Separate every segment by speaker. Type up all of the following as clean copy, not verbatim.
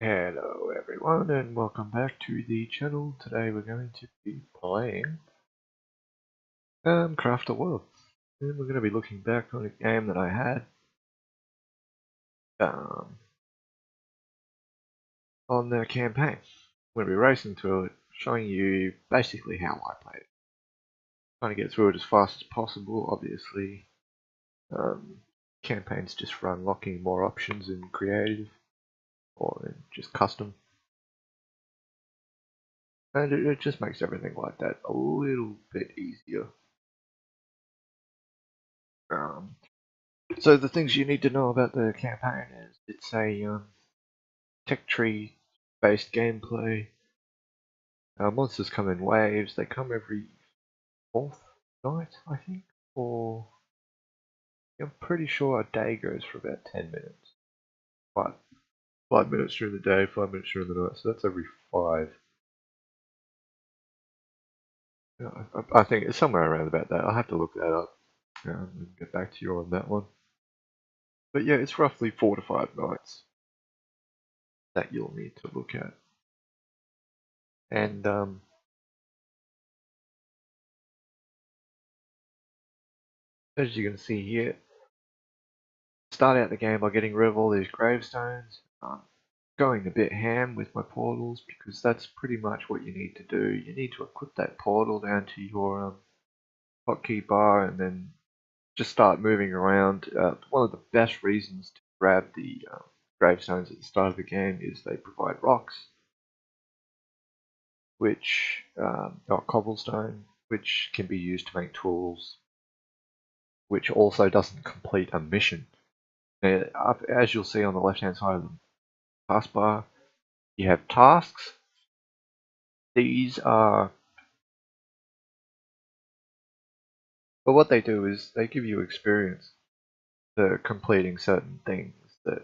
Speaker 1: Hello everyone and welcome back to the channel. Today we're going to be playing Craft a World. And we're going to be looking back on a game that I had on the campaign. I'm going to be racing through it, showing you basically how I played it. Trying to get through it as fast as possible, obviously. Campaigns just for unlocking more options in creative or in just custom. And it just makes everything like that a little bit easier. So the things you need to know about the campaign is it's a tech tree based gameplay. Monsters come in waves. They come every fourth night, I think, or I'm pretty sure a day goes for about 10 minutes. 5 minutes during the day, 5 minutes during the night. So that's every five. I think it's somewhere around about that. I'll have to look that up and get back to you on that one. But yeah, it's roughly 4 to 5 nights that you'll need to look at. And as you can see here, start out the game by getting rid of all these gravestones. Going a bit ham with my portals because that's pretty much what you need to do. You need to equip that portal down to your hotkey bar and then just start moving around. One of the best reasons to grab the gravestones at the start of the game is they provide rocks, which cobblestone, which can be used to make tools, which also doesn't complete a mission. As you'll see on the left-hand side of the taskbar, you have tasks. These are, but what they do is they give you experience for completing certain things that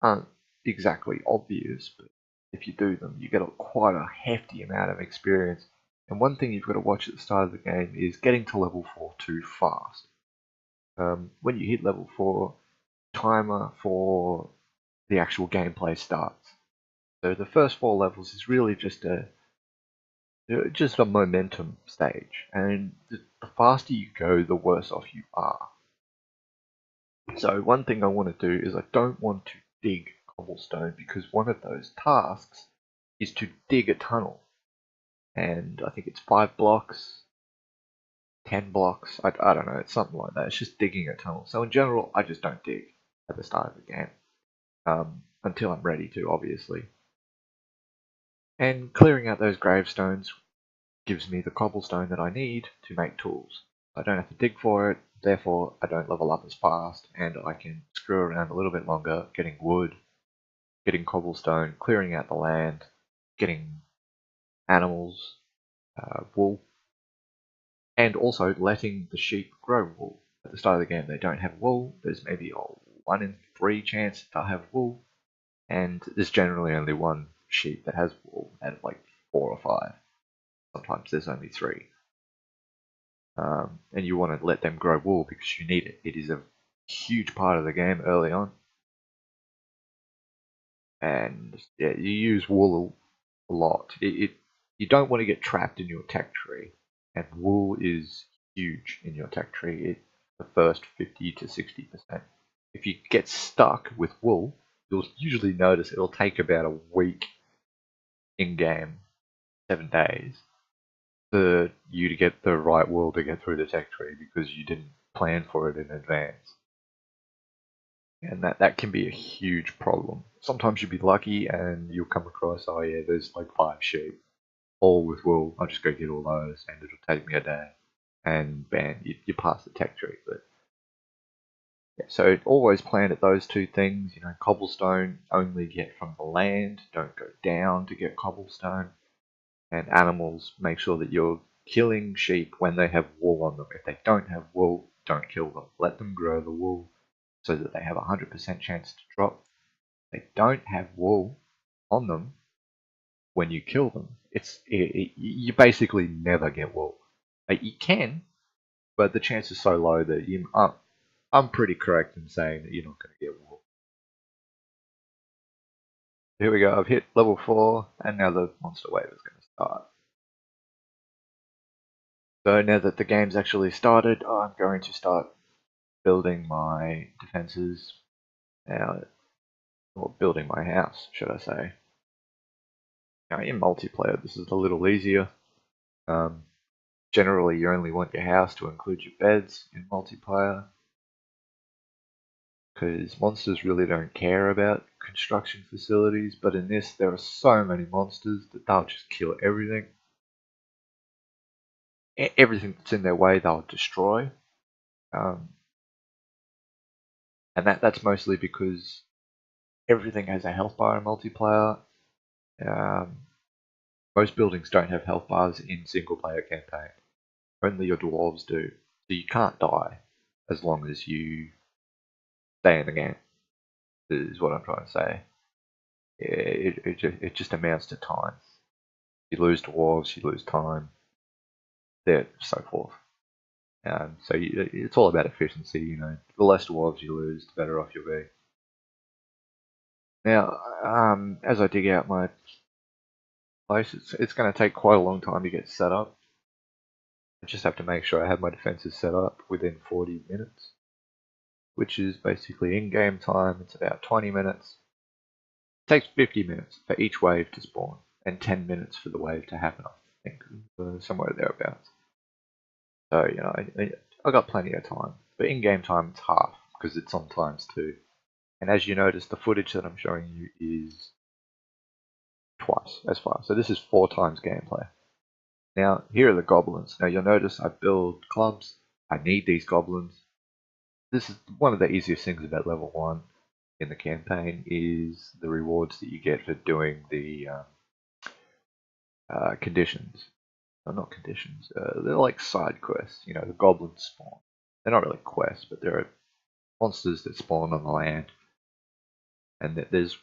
Speaker 1: aren't exactly obvious, but if you do them, you get quite a hefty amount of experience. And one thing you've got to watch at the start of the game is getting to level 4 too fast. When you hit level 4, timer for the actual gameplay starts. So the first 4 levels is really just a momentum stage, and the faster you go, the worse off you are. So one thing I want to do is I don't want to dig cobblestone because one of those tasks is to dig a tunnel, and I think it's 5 blocks, 10 blocks, I don't know, it's something like that. It's just digging a tunnel. So in general, I just don't dig at the start of the game until I'm ready to, obviously. And clearing out those gravestones gives me the cobblestone that I need to make tools. I don't have to dig for it, therefore I don't level up as fast, and I can screw around a little bit longer, getting wood, getting cobblestone, clearing out the land, getting animals, wool, and also letting the sheep grow wool. At the start of the game they don't have wool, there's maybe a 1 in 3 chance they'll have wool, and there's generally only one sheep that has wool out of like 4 or 5. Sometimes there's only 3. And you want to let them grow wool because you need it. It is a huge part of the game early on. And yeah, you use wool a lot. You don't want to get trapped in your tech tree, and wool is huge in your tech tree. It's the first 50 to 60%. If you get stuck with wool, you'll usually notice it'll take about a week in game, 7 days, for you to get the right wool to get through the tech tree because you didn't plan for it in advance. And that can be a huge problem. Sometimes you'll be lucky and you'll come across, oh yeah, there's like 5 sheep, all with wool. I'll just go get all those and it'll take me a day. And bam, you pass the tech tree. But yeah, so always plan at those 2 things. You know, cobblestone only get from the land, don't go down to get cobblestone. And animals, make sure that you're killing sheep when they have wool on them. If they don't have wool, don't kill them. Let them grow the wool so that they have a 100% chance to drop. They don't have wool on them when you kill them. You basically never get wool. You can, but the chance is so low that I'm pretty correct in saying that you're not going to get wool. Here we go, I've hit level 4, and now the monster wave is going to start. So now that the game's actually started, I'm going to start building my defenses, or building my house, should I say. Now in multiplayer, this is a little easier. Generally, you only want your house to include your beds in multiplayer, because monsters really don't care about construction facilities, but in this there are so many monsters that they'll just kill everything. Everything that's in their way they'll destroy. And that's mostly because everything has a health bar in multiplayer. Most buildings don't have health bars in single player campaign. Only your dwarves do. So you can't die as long as you stay in the game, is what I'm trying to say. It just amounts to time. You lose dwarves, you lose time, so forth. So it's all about efficiency. The less dwarves you lose, the better off you'll be. Now, as I dig out my place, it's going to take quite a long time to get set up. I just have to make sure I have my defenses set up within 40 minutes, which is basically in-game time. It's about 20 minutes. It takes 50 minutes for each wave to spawn, and 10 minutes for the wave to happen, I think, somewhere thereabouts. So, I got plenty of time. But in-game time, it's half, because it's on ×2. And as you notice, the footage that I'm showing you is twice as far. So this is 4 times gameplay. Now, here are the goblins. Now, you'll notice I build clubs. I need these goblins. This is one of the easiest things about level 1 in the campaign, is the rewards that you get for doing the conditions. No, not conditions. They're like side quests. The goblins spawn. They're not really quests, but they're monsters that spawn on the land. And there's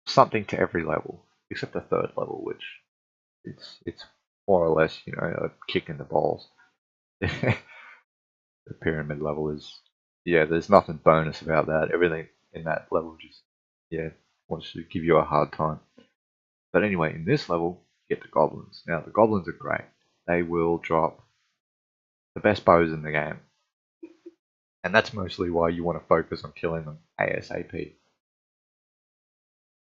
Speaker 1: something to every level, except the 3rd level, which it's more or less, a kick in the balls. The pyramid level is, there's nothing bonus about that. Everything in that level just, wants to give you a hard time. But anyway, in this level, you get the goblins. Now, the goblins are great. They will drop the best bows in the game. And that's mostly why you want to focus on killing them ASAP.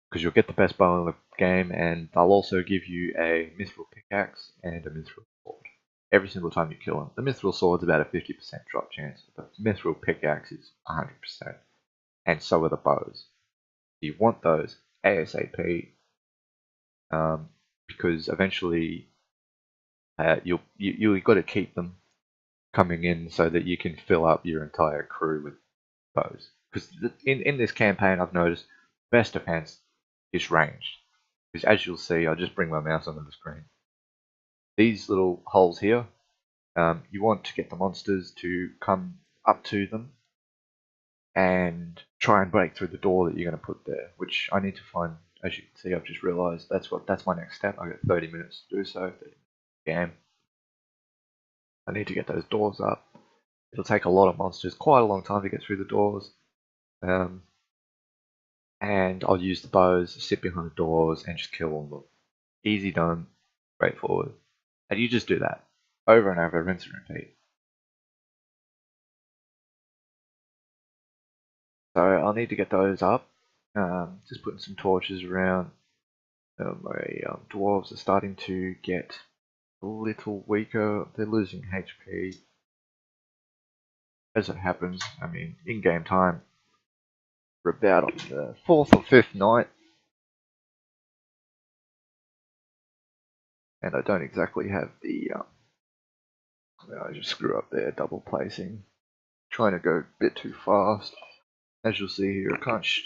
Speaker 1: Because you'll get the best bow in the game, and they'll also give you a mithril pickaxe and a mithril sword every single time you kill them. The mithril sword's about a 50% drop chance, but the mithril pickaxe is 100%, and so are the bows. You want those ASAP, because eventually you've got to keep them coming in so that you can fill up your entire crew with bows. Because in this campaign, I've noticed best defense is ranged. Because as you'll see, I'll just bring my mouse onto the screen. These little holes here, you want to get the monsters to come up to them and try and break through the door that you're going to put there, which I need to find. As you can see, I've just realised that's my next step. I got 30 minutes to do so. Game. I need to get those doors up. It'll take a lot of monsters, quite a long time to get through the doors. And I'll use the bows, sit behind the doors, and just kill all of them. Easy done, straightforward. And you just do that over and over, rinse and repeat. So I'll need to get those up. Just putting some torches around. My dwarves are starting to get a little weaker. They're losing HP. As it happens, in-game time, we're about on the 4th or 5th night. And I don't exactly have the, I just screw up there, double placing. Trying to go a bit too fast. As you'll see here, I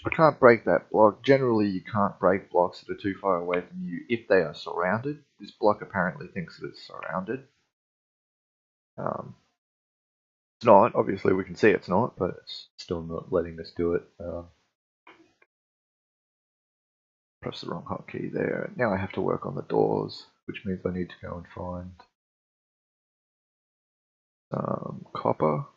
Speaker 1: can't break that block. Generally, you can't break blocks that are too far away from you if they are surrounded. This block apparently thinks that it's surrounded. It's not. Obviously, we can see it's not, but it's still not letting us do it. Press the wrong hotkey there. Now I have to work on the doors, which means I need to go and find some copper.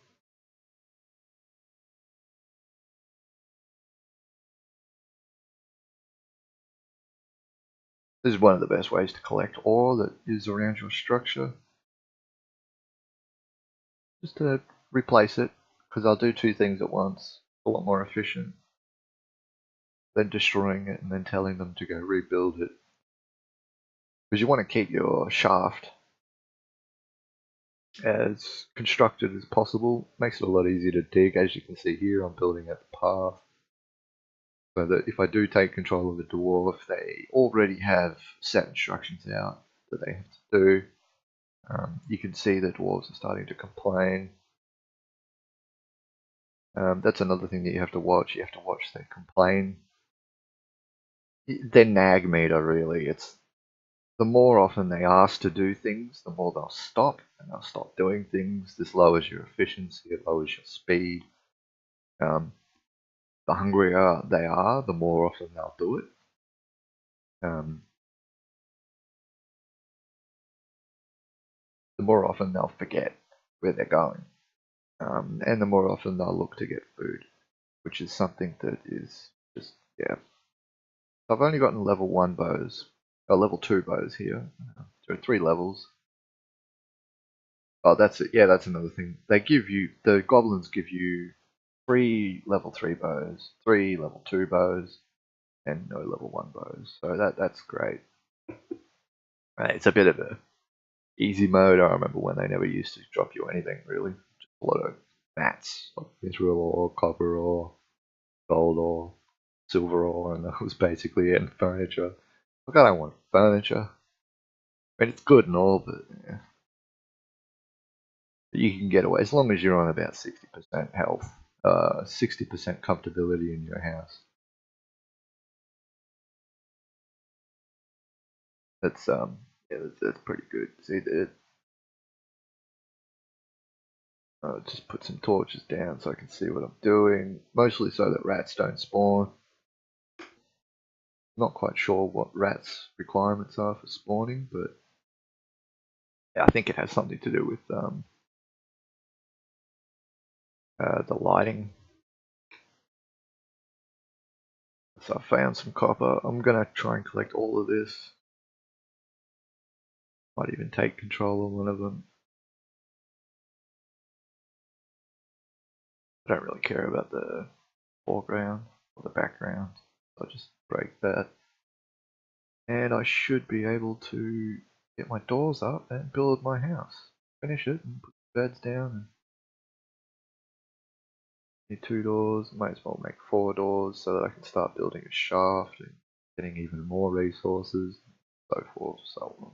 Speaker 1: This is one of the best ways to collect ore that is around your structure. Just to replace it, because I'll do two things at once. A lot more efficient than destroying it and then telling them to go rebuild it. Because you want to keep your shaft as constructed as possible. Makes it a lot easier to dig. As you can see here, I'm building out the path. So that if I do take control of the dwarf, they already have set instructions out that they have to do. You can see the dwarves are starting to complain. That's another thing that you have to watch. You have to watch they complain. They're nag meter, really. It's the more often they ask to do things, the more they'll stop, and they'll stop doing things. This lowers your efficiency, it lowers your speed. The hungrier they are, the more often they'll do it. The more often they'll forget where they're going. And the more often they'll look to get food, which is something that is just, yeah. I've only gotten level 1 bows, or level 2 bows here. There are 3 levels. Oh, that's it. Yeah, that's another thing. They give you, the goblins give you 3 level 3 bows, 3 level 2 bows, and no level 1 bows. So that's great. It's a bit of a easy mode. I remember when they never used to drop you anything really. Just a lot of mats, like mithril or copper or gold or silver ore, and that was basically it. And furniture. Look, I don't want furniture. I mean, it's good and all, but yeah. You can get away as long as you're on about 60% health, 60% comfortability in your house. That's yeah, that's pretty good. See that. Just put some torches down so I can see what I'm doing. Mostly so that rats don't spawn. Not quite sure what rats' requirements are for spawning, but yeah, I think it has something to do with the lighting. So I found some copper. I'm gonna try and collect all of this. Might even take control of one of them. I don't really care about the foreground or the background. I'll just break that. And I should be able to get my doors up and build my house. Finish it and put the beds down. And need 2 doors. Might as well make 4 doors so that I can start building a shaft and getting even more resources, so forth, so on.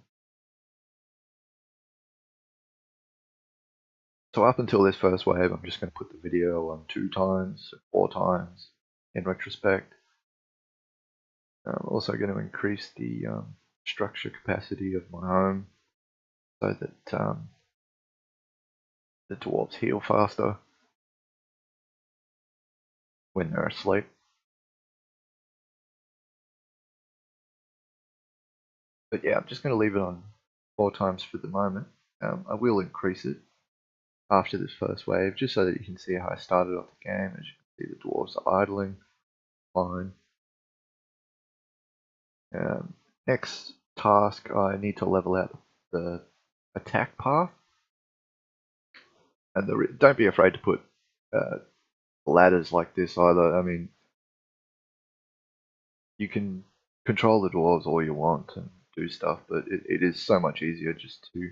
Speaker 1: So up until this first wave, I'm just going to put the video on 2 times, 4 times in retrospect. I'm also going to increase the structure capacity of my home so that the dwarves heal faster when they're asleep. But yeah, I'm just going to leave it on 4 times for the moment. I will increase it after this first wave, just so that you can see how I started off the game. As you can see, the dwarves are idling, fine. Next task, I need to level out the attack path. And don't be afraid to put ladders like this either. I mean, you can control the dwarves all you want and do stuff, but it is so much easier just to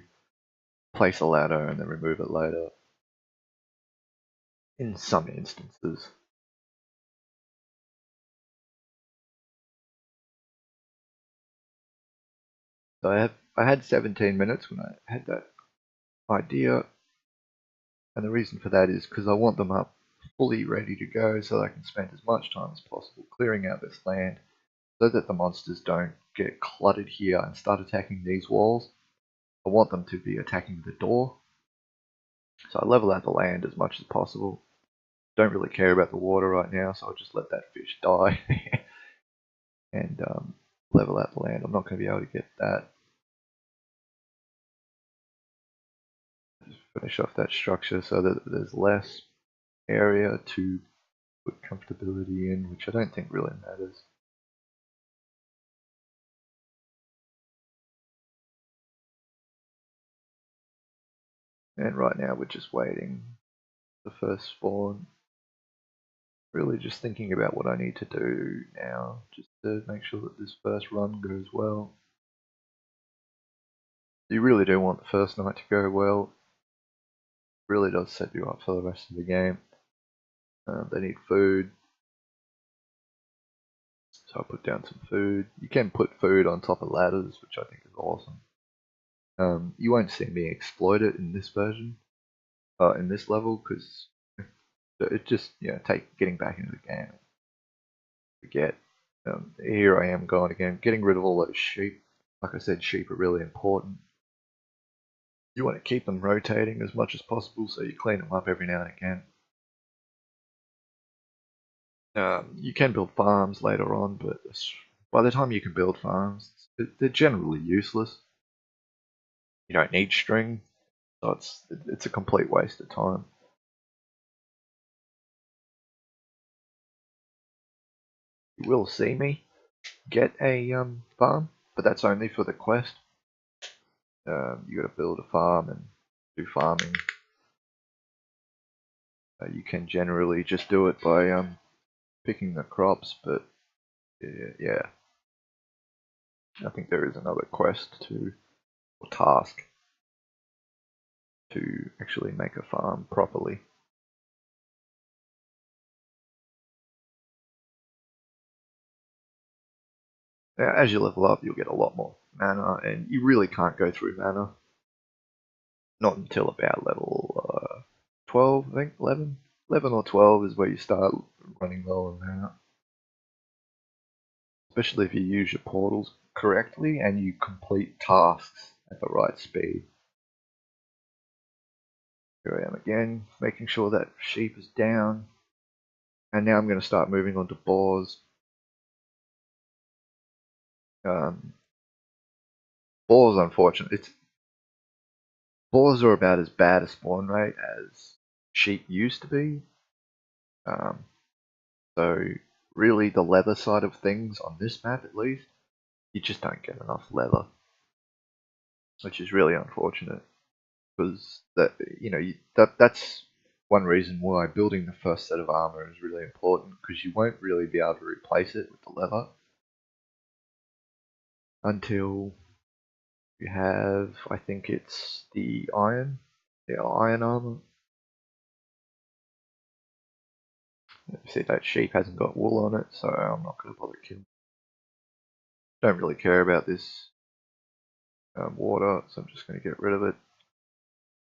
Speaker 1: place a ladder and then remove it later in some instances. So I had 17 minutes when I had that idea, and the reason for that is because I want them up fully ready to go so that I can spend as much time as possible clearing out this land so that the monsters don't get cluttered here and start attacking these walls. I want them to be attacking the door. So I level out the land as much as possible. Don't really care about the water right now, so I'll just let that fish die and level out the land. I'm not going to be able to get that. Just finish off that structure so that there's less area to put comfortability in, which I don't think really matters. And right now we're just waiting for the first spawn. Really just thinking about what I need to do now, just to make sure that this first run goes well. You really do want the first night to go well. It really does set you up for the rest of the game. They need food, so I'll put down some food. You can put food on top of ladders, which I think is awesome. You won't see me exploit it in this version, in this level, because it just, getting back into the game. Forget. Here I am going again, getting rid of all those sheep. Like I said, sheep are really important. You want to keep them rotating as much as possible, so you clean them up every now and again. You can build farms later on, but by the time you can build farms, they're generally useless. You don't need string, so it's a complete waste of time. You will see me get a farm, but that's only for the quest. You got to build a farm and do farming. You can generally just do it by picking the crops, but yeah, I think there is another quest or task to actually make a farm properly. Now, as you level up, you'll get a lot more mana, and you really can't go through mana. Not until about level 12, I think, 11? 11 or 12 is where you start running low on mana. Especially if you use your portals correctly and you complete tasks at the right speed. Here I am again, making sure that sheep is down. And now I'm going to start moving on to boars. Boars, unfortunately, boars are about as bad a spawn rate as sheep used to be. So really the leather side of things on this map at least, you just don't get enough leather, which is really unfortunate, because that's one reason why building the first set of armor is really important, because you won't really be able to replace it with the leather until you have, I think it's the iron armor. You see that sheep hasn't got wool on it, so I'm not going to bother killing. Don't really care about this water, so I'm just going to get rid of it.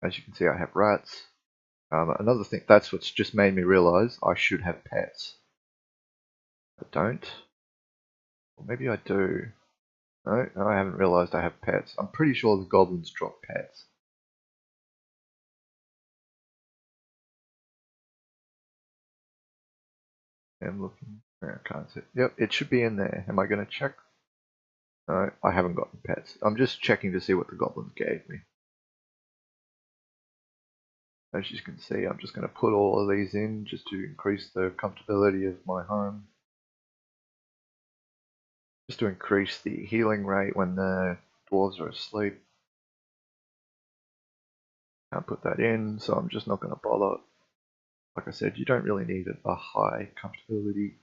Speaker 1: As you can see, I have rats. Another thing, that's what's just made me realize I should have pets. I don't. Or maybe I do. No, I haven't realized I have pets. I'm pretty sure the goblins drop pets. I'm looking. I can't see. Yep, it should be in there. Am I going to check? No, I haven't gotten pets. I'm just checking to see what the goblins gave me. As you can see, I'm just going to put all of these in just to increase the comfortability of my home. Just to increase the healing rate when the dwarves are asleep. Can't put that in, so I'm just not going to bother. Like I said, you don't really need a high comfortability.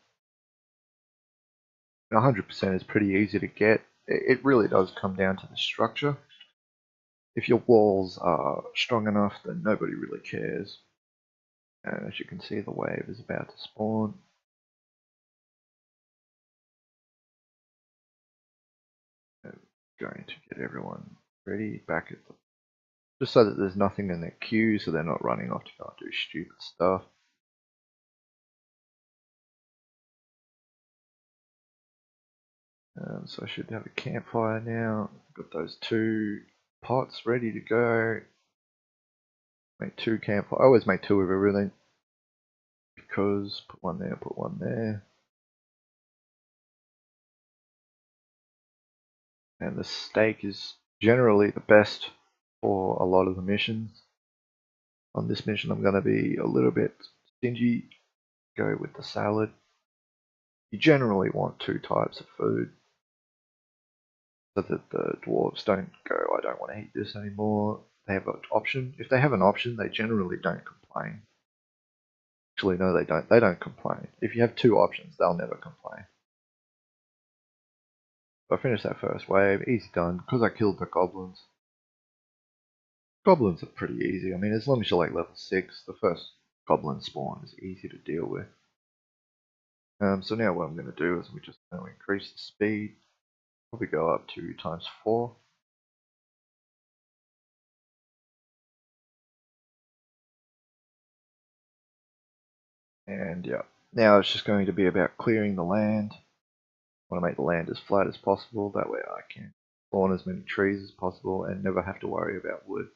Speaker 1: 100% is pretty easy to get. It really does come down to the structure. If your walls are strong enough, then nobody really cares. And as you can see, the wave is about to spawn. I'm going to get everyone ready back at the... just so that there's nothing in their queue, so they're not running off to go and do stupid stuff. So I should have a campfire now. Got those 2 pots ready to go. Make 2 campfires. I always make 2 of everything, because put one there, put one there. And the steak is generally the best for a lot of the missions. On this mission I'm going to be a little bit stingy, go with the salad. You generally want 2 types of food, so that the dwarves don't go, I don't want to eat this anymore. they have an option. If they have an option, they generally don't complain. Actually, no, they don't. They don't complain. If you have 2 options, they'll never complain. So I finished that first wave, easy done, because I killed the goblins. Goblins are pretty easy. I mean, as long as you're like level 6, the first goblin spawn is easy to deal with. So now what I'm going to do is we're just going to increase the speed. Probably go up to ×4. And yeah, now it's just going to be about clearing the land. I want to make the land as flat as possible, that way I can spawn as many trees as possible and never have to worry about wood.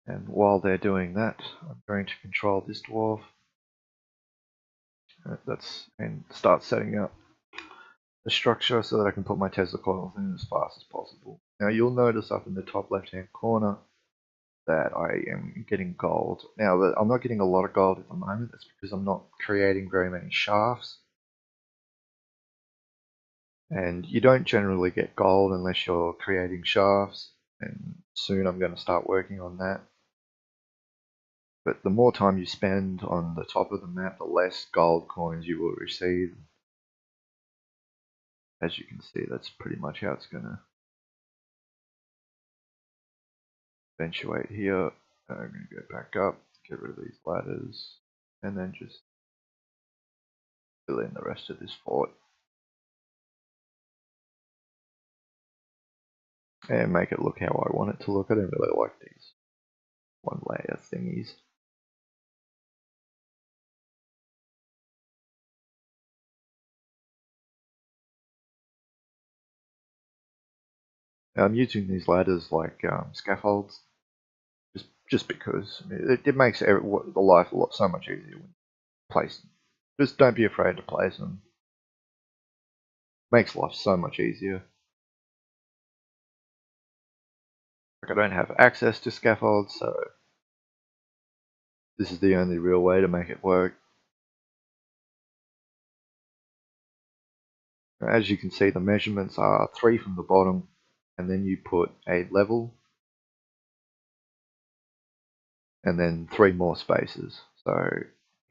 Speaker 1: And while they're doing that, I'm going to control this dwarf. And start setting up the structure so that I can put my Tesla coils in as fast as possible. Now you'll notice up in the top left hand corner that I am getting gold. Now I'm not getting a lot of gold at the moment. That's because I'm not creating very many shafts. And you don't generally get gold unless you're creating shafts, and soon I'm going to start working on that. But the more time you spend on the top of the map, the less gold coins you will receive. As you can see, that's pretty much how it's going to eventuate here. I'm going to go back up, get rid of these ladders, and then just fill in the rest of this fort. And make it look how I want it to look. I don't really like these 1 layer thingies. I'm using these ladders like scaffolds, just because it makes the life so much easier when you place them. Just don't be afraid to place them. Makes life so much easier. Like, I don't have access to scaffolds, so this is the only real way to make it work. As you can see, the measurements are 3 from the bottom, and then you put a level, and then 3 more spaces. So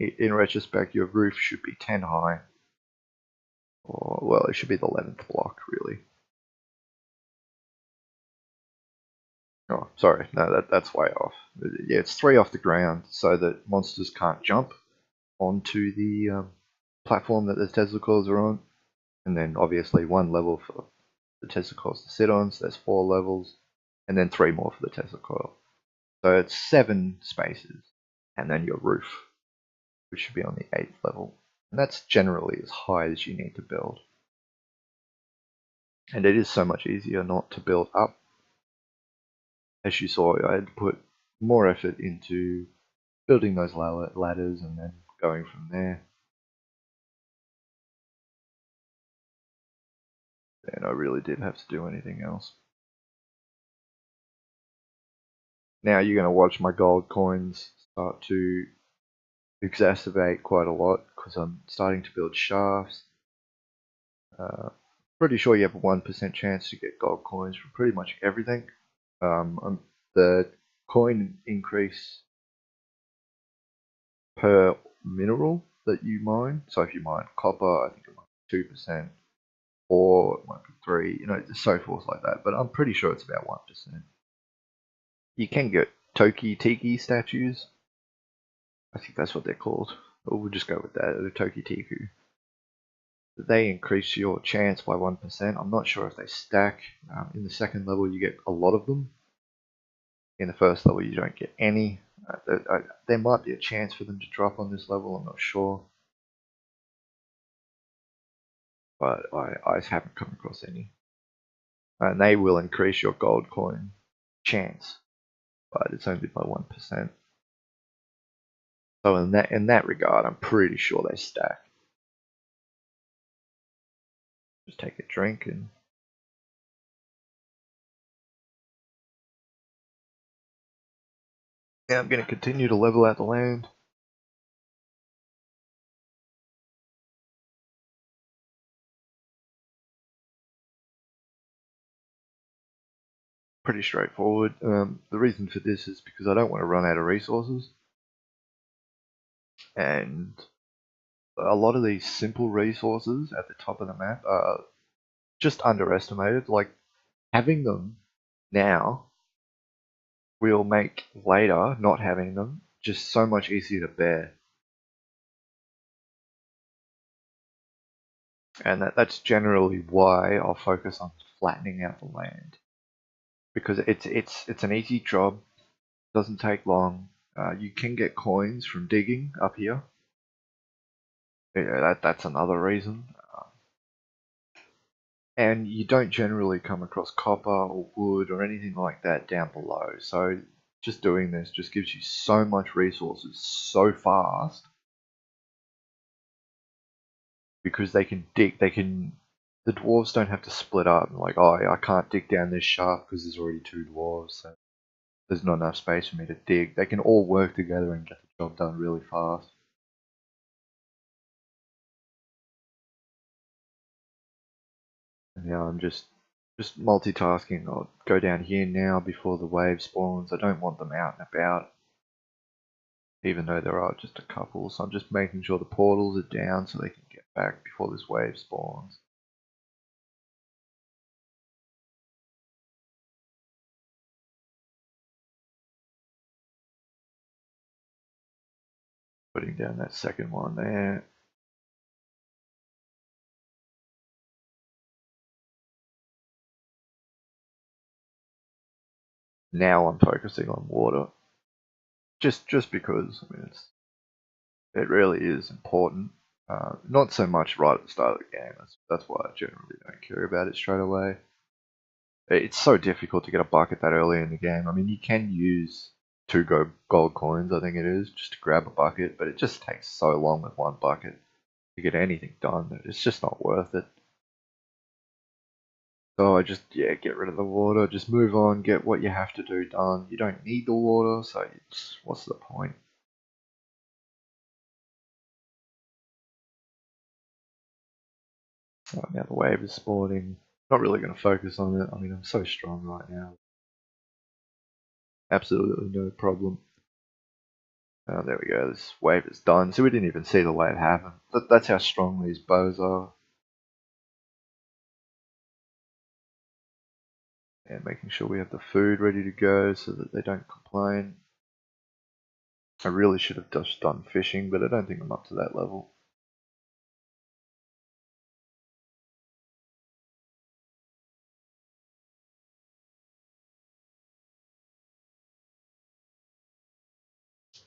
Speaker 1: in retrospect, your roof should be 10 high, or well, it should be the 11th block really. Oh, sorry, no, that's way off. Yeah, it's 3 off the ground so that monsters can't jump onto the platform that the Tesla coils are on, and then obviously 1 level for the Tesla coils to sit on, so there's 4 levels, and then 3 more for the Tesla coil. So it's 7 spaces, and then your roof, which should be on the 8th level, and that's generally as high as you need to build. And it is so much easier not to build up. As you saw, I had to put more effort into building those ladders and then going from there. And I really didn't have to do anything else. Now you're going to watch my gold coins start to exacerbate quite a lot because I'm starting to build shafts. Pretty sure you have a 1% chance to get gold coins from pretty much everything. The coin increase per mineral that you mine. So if you mine copper, I think it might be 2%, or it might be 3, so forth like that. But I'm pretty sure it's about 1%. You can get Toki Tiki statues. I think that's what they're called. Or we'll just go with that, the Toki Tiku. They increase your chance by 1%. I'm not sure if they stack. In the 2nd level, you get a lot of them. In the 1st level, you don't get any. There might be a chance for them to drop on this level, I'm not sure. But I haven't come across any. And they will increase your gold coin chance, but it's only by 1%. So in that regard, I'm pretty sure they stack. Just take a drink and now I'm going to continue to level out the land. pretty straightforward. The reason for this is because I don't want to run out of resources, and a lot of these simple resources at the top of the map are just underestimated. Like, having them now will make later not having them just so much easier to bear. And that's generally why I'll focus on flattening out the land, because it's an easy job, doesn't take long. You can get coins from digging up here. Yeah, that's another reason. And you don't generally come across copper or wood or anything like that down below. So just doing this just gives you so much resources so fast, because they can dig. The dwarves don't have to split up. Like, oh, I can't dig down this shaft because there's already 2 dwarves. So there's not enough space for me to dig. They can all work together and get the job done really fast. And now I'm just multitasking. I'll go down here now before the wave spawns. I don't want them out and about, even though there are just a couple. So I'm just making sure the portals are down so they can get back before this wave spawns. Putting down that second one there. Now I'm focusing on water, just because I mean it really is important. Not so much right at the start of the game. That's why I generally don't care about it straight away. It's so difficult to get a bucket that early in the game. I mean, you can use 2 gold coins, I think it is, just to grab a bucket, but it just takes so long with 1 bucket to get anything done. It's just not worth it. So I just, get rid of the water, just move on, get what you have to do done. You don't need the water, so what's the point? Right, now the wave is spawning. Not really going to focus on it. I mean, I'm so strong right now. Absolutely no problem. Oh, there we go. This wave is done. So we didn't even see the wave happen. That's how strong these bows are. And making sure we have the food ready to go so that they don't complain. I really should have just done fishing, but I don't think I'm up to that level.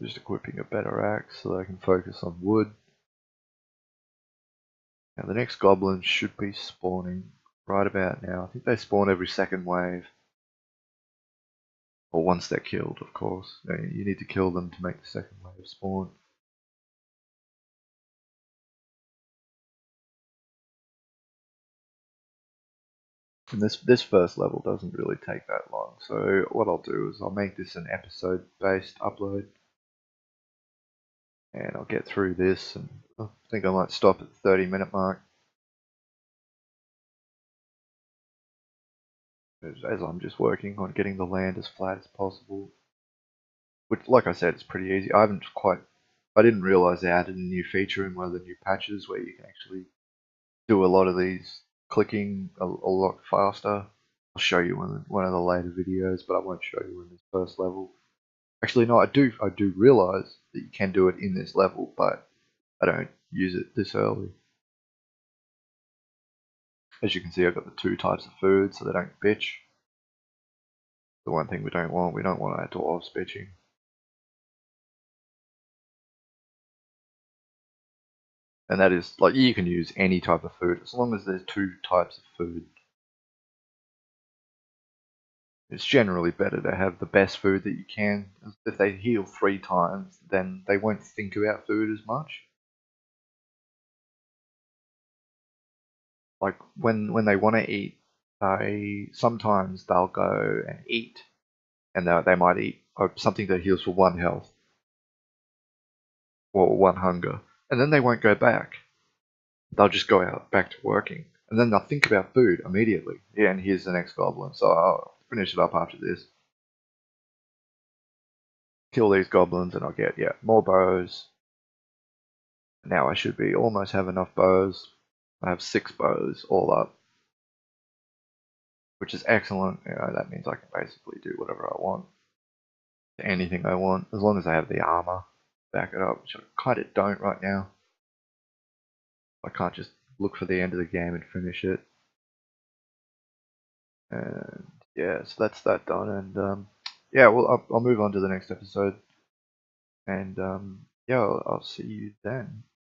Speaker 1: Just equipping a better axe so that I can focus on wood. Now the next goblins should be spawning right about now. I think they spawn every second wave. Or once they're killed, of course. You need to kill them to make the second wave spawn. And this first level doesn't really take that long. So what I'll do is I'll make this an episode-based upload. And I'll get through this, and I think I might stop at the 30-minute mark. As I'm just working on getting the land as flat as possible. Which, like I said, it's pretty easy. I didn't realize they added a new feature in one of the new patches where you can actually do a lot of these clicking a lot faster. I'll show you in one of the later videos, but I won't show you in this first level. Actually, no, I do realize that you can do it in this level, but I don't use it this early. As you can see, I've got the 2 types of food, so they don't bitch. The one thing we don't want our dwarves bitching. And that is, like, you can use any type of food, as long as there's 2 types of food. It's generally better to have the best food that you can. If they heal 3 times, then they won't think about food as much. Like, when they want to eat, sometimes they'll go and eat, and they might eat something that heals for 1 health, or 1 hunger, and then they won't go back. They'll just go out back to working, and then they'll think about food immediately. Yeah, and here's the next goblin. So finish it up after this. Kill these goblins and I'll get, yeah, more bows. Now I should be almost have enough bows. I have 6 bows all up, which is excellent. You know, that means I can basically do whatever I want, anything I want, as long as I have the armor back it up, which I kind of don't right now. I can't just look for the end of the game and finish it. And yeah, so that's that done. And yeah, well, I'll move on to the next episode. And yeah, I'll see you then.